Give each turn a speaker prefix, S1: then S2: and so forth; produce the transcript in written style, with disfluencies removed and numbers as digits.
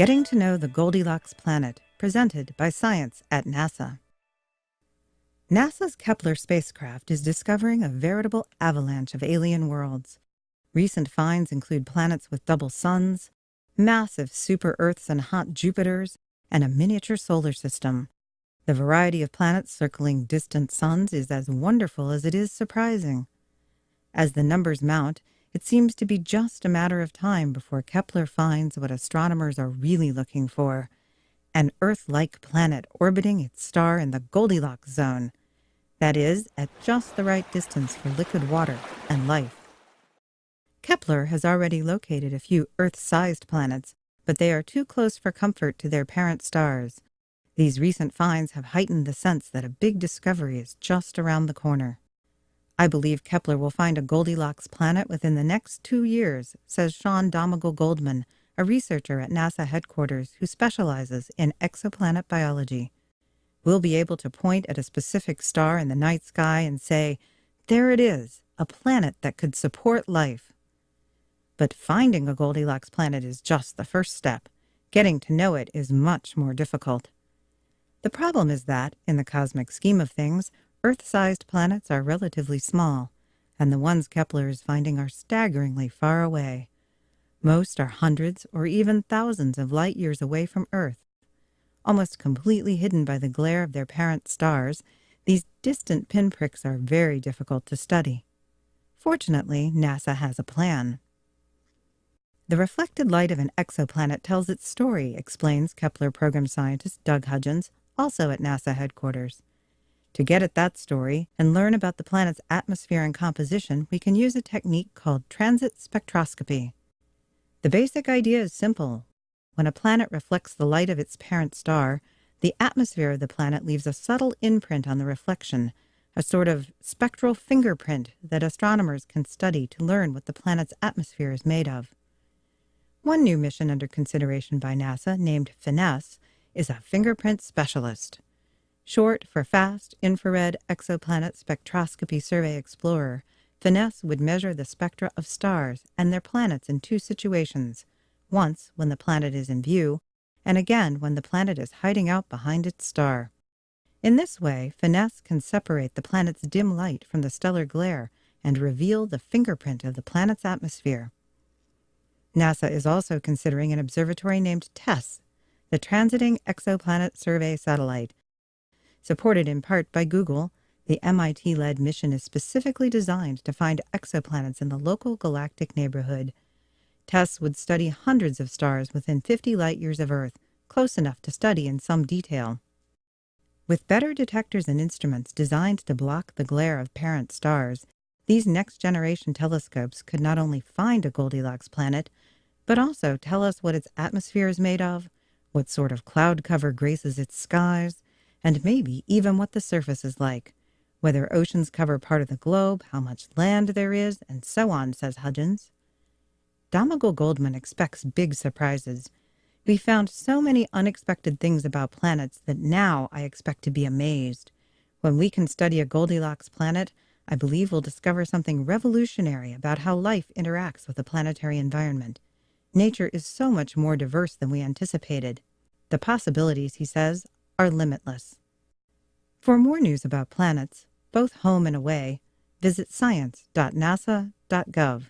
S1: Getting to know the Goldilocks planet, presented by Science at NASA. NASA's Kepler spacecraft is discovering a veritable avalanche of alien worlds. Recent finds include planets with double suns, massive super-Earths and hot Jupiters, and a miniature solar system. The variety of planets circling distant suns is as wonderful as it is surprising. As the numbers mount, it seems to be just a matter of time before Kepler finds what astronomers are really looking for: an Earth-like planet orbiting its star in the Goldilocks zone. That is, at just the right distance for liquid water and life. Kepler has already located a few Earth-sized planets, but they are too close for comfort to their parent stars. These recent finds have heightened the sense that a big discovery is just around the corner. I believe Kepler will find a Goldilocks planet within the next 2 years, says Sean Donegal-Goldman, a researcher at NASA headquarters who specializes in exoplanet biology. We'll be able to point at a specific star in the night sky and say, "There it is, a planet that could support life." But finding a Goldilocks planet is just the first step. Getting to know it is much more difficult. The problem is that, in the cosmic scheme of things, Earth-sized planets are relatively small, and the ones Kepler is finding are staggeringly far away. Most are hundreds or even thousands of light years away from Earth. Almost completely hidden by the glare of their parent stars, these distant pinpricks are very difficult to study. Fortunately, NASA has a plan. The reflected light of an exoplanet tells its story, explains Kepler program scientist Doug Hudgens, also at NASA headquarters. To get at that story and learn about the planet's atmosphere and composition, we can use a technique called transit spectroscopy. The basic idea is simple. When a planet reflects the light of its parent star, the atmosphere of the planet leaves a subtle imprint on the reflection, a sort of spectral fingerprint that astronomers can study to learn what the planet's atmosphere is made of. One new mission under consideration by NASA, named FINESSE, is a fingerprint specialist. Short for Fast Infrared Exoplanet Spectroscopy Survey Explorer, FINESSE would measure the spectra of stars and their planets in 2 situations, once when the planet is in view, and again when the planet is hiding out behind its star. In this way, FINESSE can separate the planet's dim light from the stellar glare and reveal the fingerprint of the planet's atmosphere. NASA is also considering an observatory named TESS, the Transiting Exoplanet Survey Satellite. Supported in part by Google, the MIT-led mission is specifically designed to find exoplanets in the local galactic neighborhood. TESS would study hundreds of stars within 50 light-years of Earth, close enough to study in some detail. With better detectors and instruments designed to block the glare of parent stars, these next-generation telescopes could not only find a Goldilocks planet, but also tell us what its atmosphere is made of, what sort of cloud cover graces its skies, and maybe even what the surface is like, whether oceans cover part of the globe, how much land there is, and so on, says Hudgens. Donegal-Goldman expects big surprises. We found so many unexpected things about planets that now I expect to be amazed. When we can study a Goldilocks planet, I believe we'll discover something revolutionary about how life interacts with the planetary environment. Nature is so much more diverse than we anticipated. The possibilities, he says, are limitless. For more news about planets, both home and away, visit science.nasa.gov.